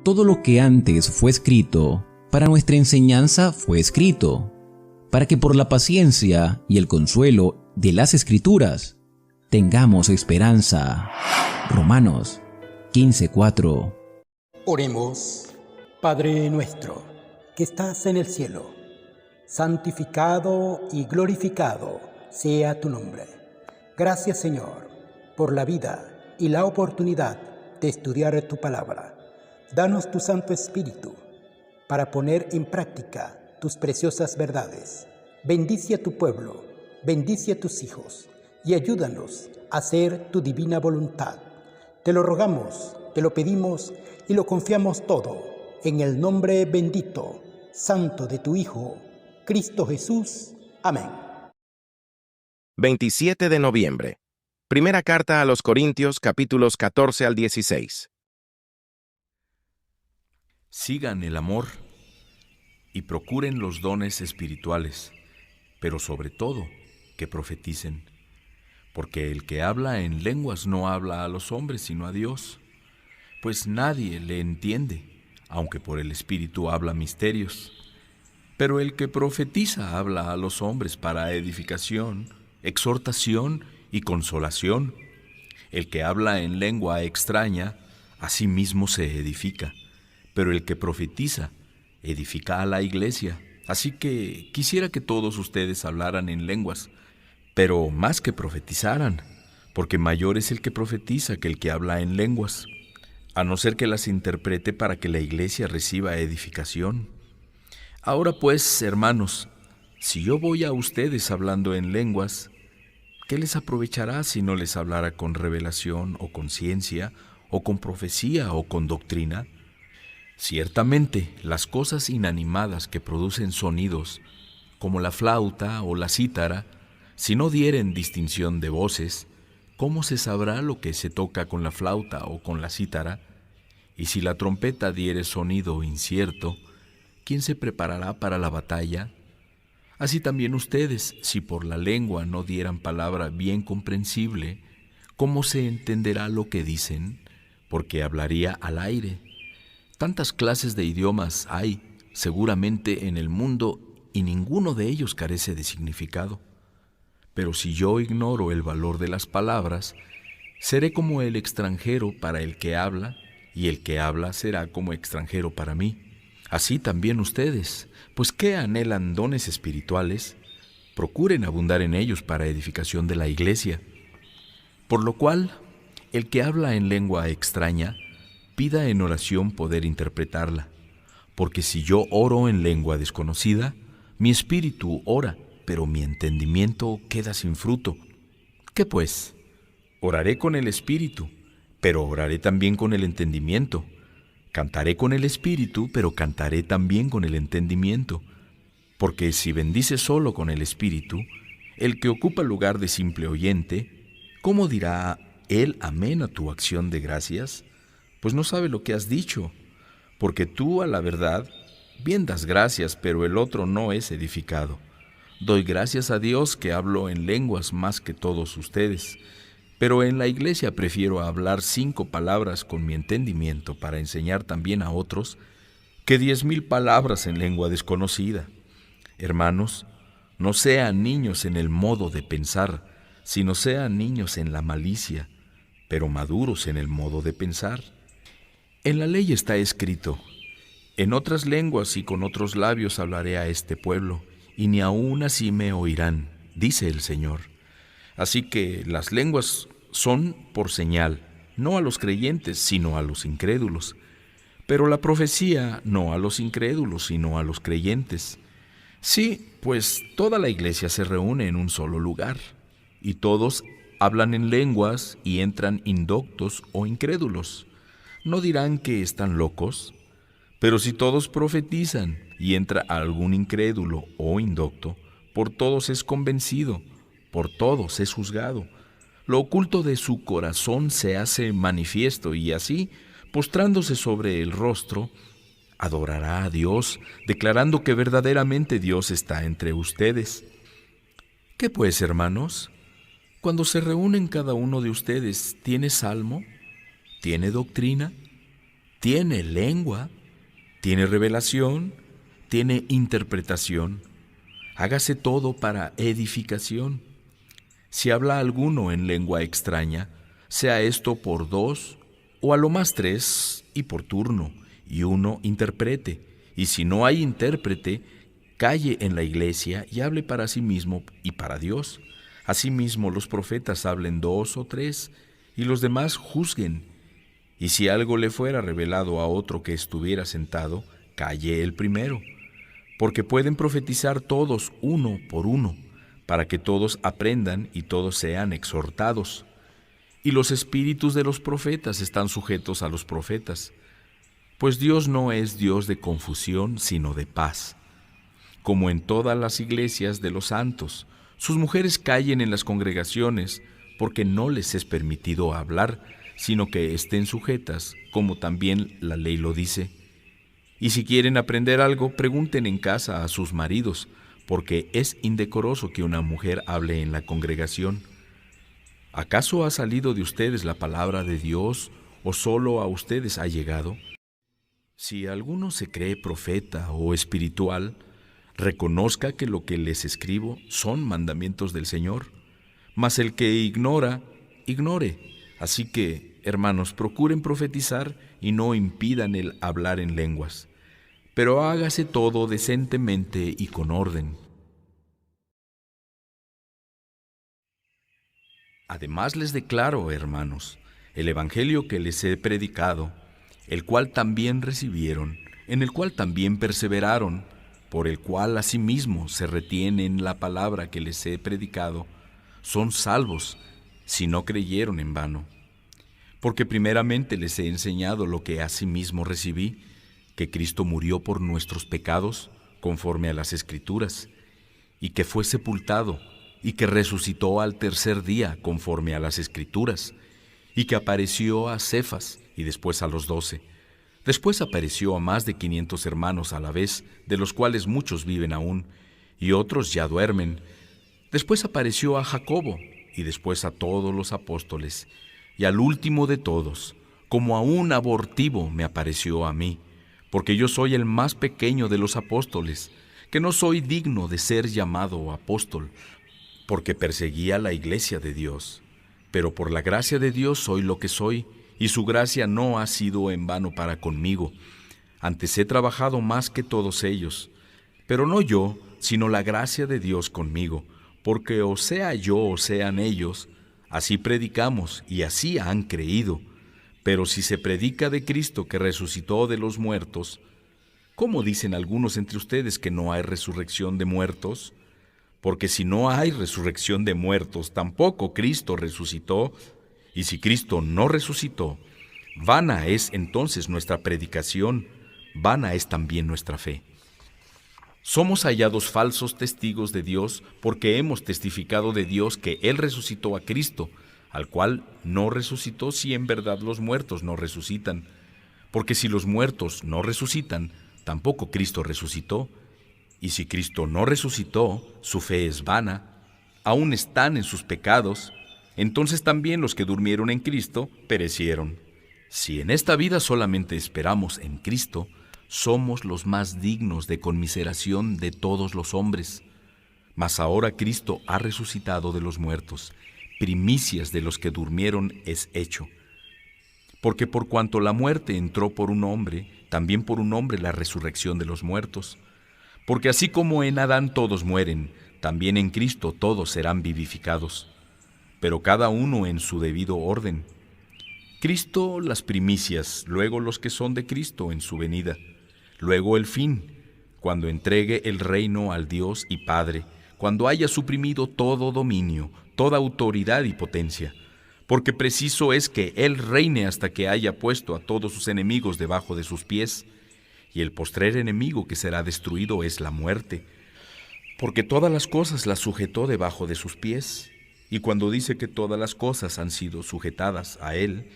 todo lo que antes fue escrito, para nuestra enseñanza fue escrito, para que por la paciencia y el consuelo de las Escrituras tengamos esperanza. Romanos 15:4. Oremos. Padre nuestro, que estás en el cielo, santificado y glorificado sea tu nombre. Gracias, Señor, por la vida y la oportunidad de estudiar tu palabra. Danos tu Santo Espíritu para poner en práctica tus preciosas verdades. Bendice a tu pueblo, bendice a tus hijos y ayúdanos a hacer tu divina voluntad. Te lo rogamos, te lo pedimos y lo confiamos todo en el nombre bendito, santo de tu Hijo, Cristo Jesús. Amén. 27 de noviembre. Primera carta a los Corintios, capítulos 14 al 16. Sigan el amor y procuren los dones espirituales, pero sobre todo que profeticen, porque el que habla en lenguas no habla a los hombres sino a Dios, pues nadie le entiende, aunque por el Espíritu habla misterios. Pero el que profetiza habla a los hombres para edificación, exhortación y consolación. El que habla en lengua extraña, a sí mismo se edifica, pero el que profetiza edifica a la iglesia. Así que quisiera que todos ustedes hablaran en lenguas, pero más que profetizaran, porque mayor es el que profetiza que el que habla en lenguas, a no ser que las interprete para que la iglesia reciba edificación. Ahora pues, hermanos, si yo voy a ustedes hablando en lenguas, ¿qué les aprovechará si no les hablara con revelación o con ciencia, o con profecía o con doctrina? Ciertamente, las cosas inanimadas que producen sonidos, como la flauta o la cítara, si no dieren distinción de voces, ¿cómo se sabrá lo que se toca con la flauta o con la cítara? Y si la trompeta diere sonido incierto, ¿quién se preparará para la batalla? Así también ustedes, si por la lengua no dieran palabra bien comprensible, ¿cómo se entenderá lo que dicen? Porque hablaría al aire. Tantas clases de idiomas hay, seguramente, en el mundo, y ninguno de ellos carece de significado. Pero si yo ignoro el valor de las palabras, seré como el extranjero para el que habla, y el que habla será como extranjero para mí. Así también ustedes, pues ¿qué anhelan dones espirituales? Procuren abundar en ellos para edificación de la iglesia. Por lo cual, el que habla en lengua extraña, pida en oración poder interpretarla, porque si yo oro en lengua desconocida, mi espíritu ora, pero mi entendimiento queda sin fruto. ¿Qué pues? Oraré con el espíritu, pero oraré también con el entendimiento. Cantaré con el espíritu, pero cantaré también con el entendimiento. Porque si bendice solo con el espíritu, el que ocupa el lugar de simple oyente, ¿cómo dirá él amén a tu acción de gracias? Pues no sabe lo que has dicho, porque tú a la verdad bien das gracias, pero el otro no es edificado. Doy gracias a Dios que hablo en lenguas más que todos ustedes, pero en la iglesia prefiero hablar 5 palabras con mi entendimiento para enseñar también a otros que 10,000 palabras en lengua desconocida. Hermanos, no sean niños en el modo de pensar, sino sean niños en la malicia, pero maduros en el modo de pensar. En la ley está escrito: en otras lenguas y con otros labios hablaré a este pueblo, y ni aun así me oirán, dice el Señor. Así que las lenguas son por señal, no a los creyentes, sino a los incrédulos. Pero la profecía no a los incrédulos, sino a los creyentes. Sí, pues toda la iglesia se reúne en un solo lugar, y todos hablan en lenguas y entran indoctos o incrédulos. ¿No dirán que están locos? Pero si todos profetizan y entra algún incrédulo o indocto, por todos es convencido, por todos es juzgado. Lo oculto de su corazón se hace manifiesto y así, postrándose sobre el rostro, adorará a Dios, declarando que verdaderamente Dios está entre ustedes. ¿Qué pues, hermanos? Cuando se reúnen cada uno de ustedes, ¿tiene salmo? ¿Tiene doctrina? tiene lengua, tiene revelación, tiene interpretación. Hágase todo para edificación. Si habla alguno en lengua extraña, sea esto por 2, o a lo más 3, y por turno, y uno interprete. Y si no hay intérprete, calle en la iglesia y hable para sí mismo y para Dios. Asimismo, los profetas hablen 2 o 3, y los demás juzguen. Y si algo le fuera revelado a otro que estuviera sentado, calle el primero. Porque pueden profetizar todos uno por uno, para que todos aprendan y todos sean exhortados. Y los espíritus de los profetas están sujetos a los profetas, pues Dios no es Dios de confusión, sino de paz. Como en todas las iglesias de los santos, sus mujeres callen en las congregaciones, porque no les es permitido hablar, sino que estén sujetas, como también la ley lo dice. Y si quieren aprender algo, pregunten en casa a sus maridos, porque es indecoroso que una mujer hable en la congregación. ¿Acaso ha salido de ustedes la palabra de Dios, o solo a ustedes ha llegado? Si alguno se cree profeta o espiritual, reconozca que lo que les escribo son mandamientos del Señor. Mas el que ignora, ignore. Así que, hermanos, procuren profetizar y no impidan el hablar en lenguas. Pero hágase todo decentemente y con orden. Además les declaro, hermanos, el evangelio que les he predicado, el cual también recibieron, en el cual también perseveraron, por el cual asimismo se retienen la palabra que les he predicado, son salvos si no creyeron en vano. Porque primeramente les he enseñado lo que asimismo recibí, que Cristo murió por nuestros pecados, conforme a las Escrituras, y que fue sepultado, y que resucitó al tercer día, conforme a las Escrituras, y que apareció a Cefas, y después a los 12. Después apareció a más de 500 hermanos a la vez, de los cuales muchos viven aún, y otros ya duermen. Después apareció a Jacobo, y después a todos los apóstoles, y al último de todos, como a un abortivo, me apareció a mí, porque yo soy el más pequeño de los apóstoles, que no soy digno de ser llamado apóstol, porque perseguía la iglesia de Dios. Pero por la gracia de Dios soy lo que soy, y su gracia no ha sido en vano para conmigo. Antes he trabajado más que todos ellos, pero no yo, sino la gracia de Dios conmigo, porque o sea yo o sean ellos, así predicamos y así han creído. Pero si se predica de Cristo que resucitó de los muertos, ¿cómo dicen algunos entre ustedes que no hay resurrección de muertos? Porque si no hay resurrección de muertos, tampoco Cristo resucitó. Y si Cristo no resucitó, vana es entonces nuestra predicación, vana es también nuestra fe. Somos hallados falsos testigos de Dios porque hemos testificado de Dios que Él resucitó a Cristo, al cual no resucitó si en verdad los muertos no resucitan. Porque si los muertos no resucitan, tampoco Cristo resucitó. Y si Cristo no resucitó, su fe es vana, aún están en sus pecados. Entonces también los que durmieron en Cristo perecieron. Si en esta vida solamente esperamos en Cristo, somos los más dignos de conmiseración de todos los hombres. Mas ahora Cristo ha resucitado de los muertos, primicias de los que durmieron es hecho. Porque por cuanto la muerte entró por un hombre, también por un hombre la resurrección de los muertos. Porque así como en Adán todos mueren, también en Cristo todos serán vivificados, pero cada uno en su debido orden. Cristo las primicias, luego los que son de Cristo en su venida, luego el fin, cuando entregue el reino al Dios y Padre, cuando haya suprimido todo dominio, toda autoridad y potencia, porque preciso es que Él reine hasta que haya puesto a todos sus enemigos debajo de sus pies, y el postrer enemigo que será destruido es la muerte, porque todas las cosas las sujetó debajo de sus pies, y cuando dice que todas las cosas han sido sujetadas a Él,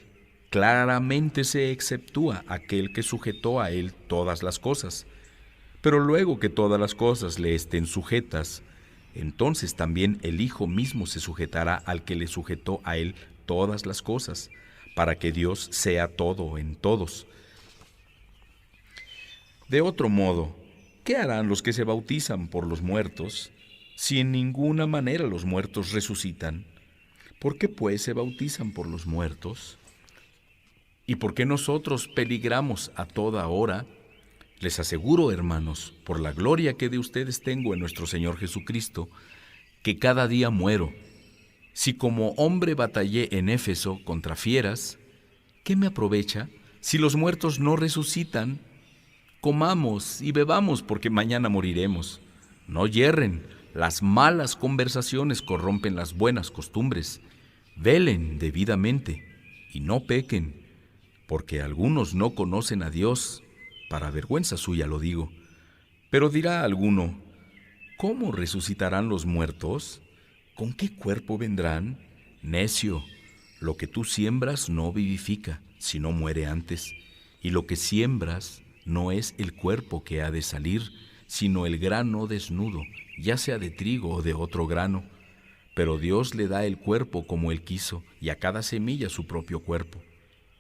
claramente se exceptúa aquel que sujetó a Él todas las cosas. Pero luego que todas las cosas le estén sujetas, entonces también el Hijo mismo se sujetará al que le sujetó a Él todas las cosas, para que Dios sea todo en todos. De otro modo, ¿qué harán los que se bautizan por los muertos, si en ninguna manera los muertos resucitan? ¿Por qué pues se bautizan por los muertos? ¿Y por qué nosotros peligramos a toda hora? Les aseguro, hermanos, por la gloria que de ustedes tengo en nuestro Señor Jesucristo, que cada día muero. Si como hombre batallé en Éfeso contra fieras, ¿qué me aprovecha? Si los muertos no resucitan, comamos y bebamos porque mañana moriremos. No yerren, las malas conversaciones corrompen las buenas costumbres. Velen debidamente y no pequen, porque algunos no conocen a Dios. Para vergüenza suya lo digo. Pero dirá alguno, ¿cómo resucitarán los muertos? ¿Con qué cuerpo vendrán? Necio, lo que tú siembras no vivifica, sino muere antes. Y lo que siembras no es el cuerpo que ha de salir, sino el grano desnudo, ya sea de trigo o de otro grano. Pero Dios le da el cuerpo como Él quiso, y a cada semilla su propio cuerpo.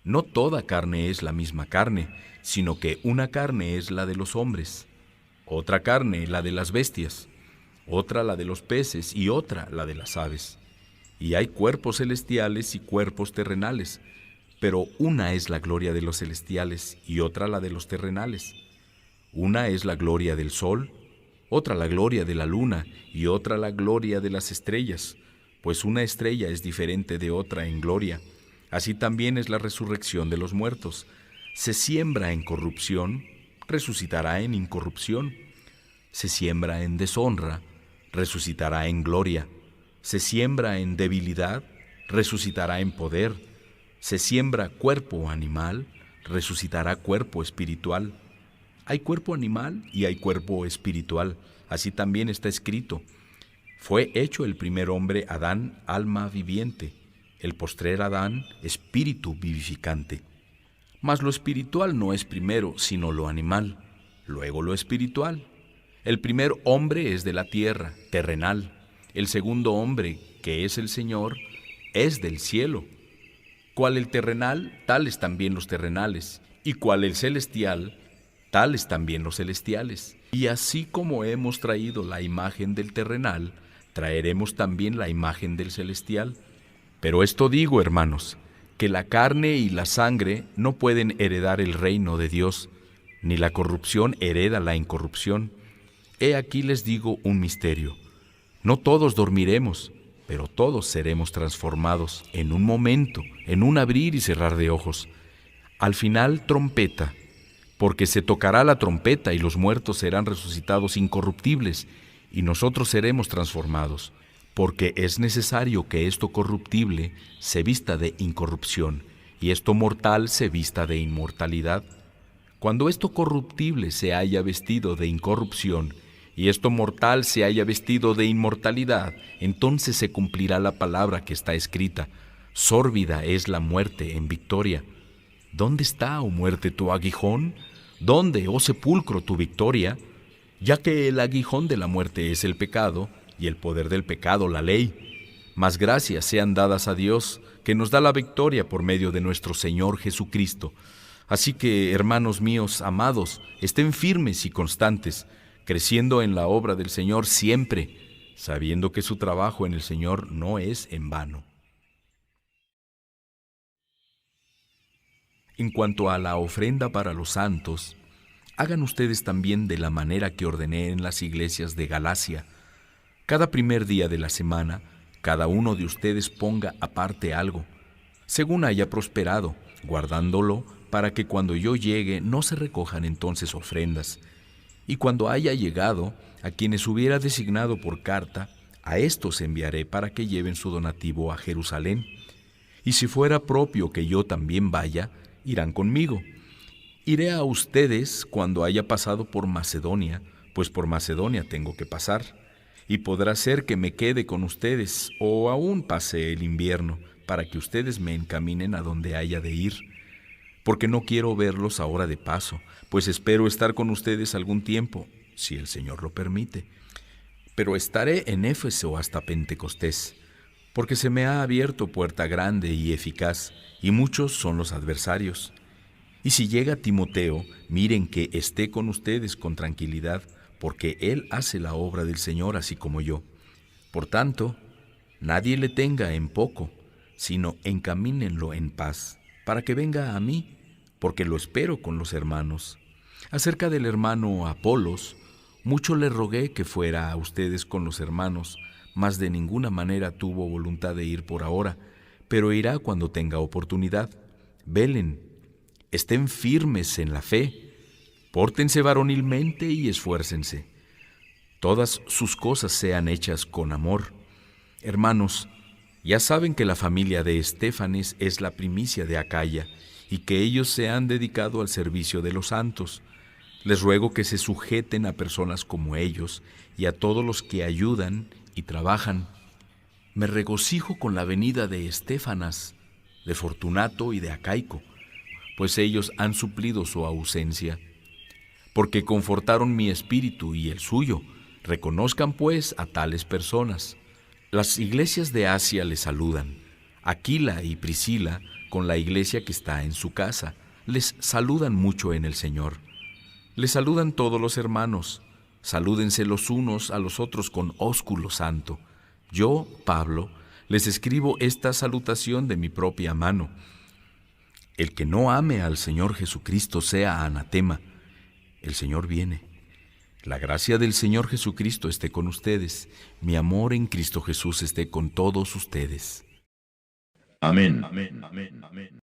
No toda carne es la misma carne, sino que una carne es la de los hombres, otra carne la de las bestias, otra la de los peces y otra la de las aves. Y hay cuerpos celestiales y cuerpos terrenales, pero una es la gloria de los celestiales y otra la de los terrenales. Una es la gloria del sol, otra la gloria de la luna y otra la gloria de las estrellas, pues una estrella es diferente de otra en gloria. Así también es la resurrección de los muertos. Se siembra en corrupción, resucitará en incorrupción. Se siembra en deshonra, resucitará en gloria. Se siembra en debilidad, resucitará en poder. Se siembra cuerpo animal, resucitará cuerpo espiritual. Hay cuerpo animal y hay cuerpo espiritual. Así también está escrito. Fue hecho el primer hombre, Adán, alma viviente. El postrer Adán, espíritu vivificante. Mas lo espiritual no es primero, sino lo animal, luego lo espiritual. El primer hombre es de la tierra, terrenal. El segundo hombre, que es el Señor, es del cielo. Cual el terrenal, tales también los terrenales. Y cual el celestial, tales también los celestiales. Y así como hemos traído la imagen del terrenal, traeremos también la imagen del celestial. Pero esto digo, hermanos, que la carne y la sangre no pueden heredar el reino de Dios, ni la corrupción hereda la incorrupción. He aquí les digo un misterio. No todos dormiremos, pero todos seremos transformados en un momento, en un abrir y cerrar de ojos. Al final, trompeta, porque se tocará la trompeta y los muertos serán resucitados incorruptibles, y nosotros seremos transformados. Porque es necesario que esto corruptible se vista de incorrupción, y esto mortal se vista de inmortalidad. Cuando esto corruptible se haya vestido de incorrupción, y esto mortal se haya vestido de inmortalidad, entonces se cumplirá la palabra que está escrita: sórbida es la muerte en victoria. ¿Dónde está, oh muerte, tu aguijón? ¿Dónde, oh sepulcro, tu victoria? Ya que el aguijón de la muerte es el pecado, y el poder del pecado la ley. Mas gracias sean dadas a Dios, que nos da la victoria por medio de nuestro Señor Jesucristo. Así que, hermanos míos amados, estén firmes y constantes, creciendo en la obra del Señor siempre, sabiendo que su trabajo en el Señor no es en vano. En cuanto a la ofrenda para los santos, hagan ustedes también de la manera que ordené en las iglesias de Galacia. Cada primer día de la semana, cada uno de ustedes ponga aparte algo, según haya prosperado, guardándolo para que cuando yo llegue no se recojan entonces ofrendas. Y cuando haya llegado, a quienes hubiera designado por carta, a estos enviaré para que lleven su donativo a Jerusalén. Y si fuera propio que yo también vaya, irán conmigo. Iré a ustedes cuando haya pasado por Macedonia, pues por Macedonia tengo que pasar. Y podrá ser que me quede con ustedes, o aún pase el invierno, para que ustedes me encaminen a donde haya de ir. Porque no quiero verlos ahora de paso, pues espero estar con ustedes algún tiempo, si el Señor lo permite. Pero estaré en Éfeso hasta Pentecostés, porque se me ha abierto puerta grande y eficaz, y muchos son los adversarios. Y si llega Timoteo, miren que esté con ustedes con tranquilidad, porque él hace la obra del Señor así como yo. Por tanto, nadie le tenga en poco, sino encamínenlo en paz, para que venga a mí, porque lo espero con los hermanos. Acerca del hermano Apolos, mucho le rogué que fuera a ustedes con los hermanos, mas de ninguna manera tuvo voluntad de ir por ahora, pero irá cuando tenga oportunidad. Velen, estén firmes en la fe, pórtense varonilmente y esfuércense. Todas sus cosas sean hechas con amor. Hermanos, ya saben que la familia de Estéfanes es la primicia de Acaya y que ellos se han dedicado al servicio de los santos. Les ruego que se sujeten a personas como ellos y a todos los que ayudan y trabajan. Me regocijo con la venida de Estéfanas, de Fortunato y de Acaico, pues ellos han suplido su ausencia, porque confortaron mi espíritu y el suyo. Reconozcan pues a tales personas. Las iglesias de Asia les saludan. Aquila y Priscila, con la iglesia que está en su casa, les saludan mucho en el Señor. Les saludan todos los hermanos. Salúdense los unos a los otros con ósculo santo. Yo, Pablo, les escribo esta salutación de mi propia mano. El que no ame al Señor Jesucristo sea anatema. El Señor viene. La gracia del Señor Jesucristo esté con ustedes. Mi amor en Cristo Jesús esté con todos ustedes. Amén. Amén. Amén. Amén.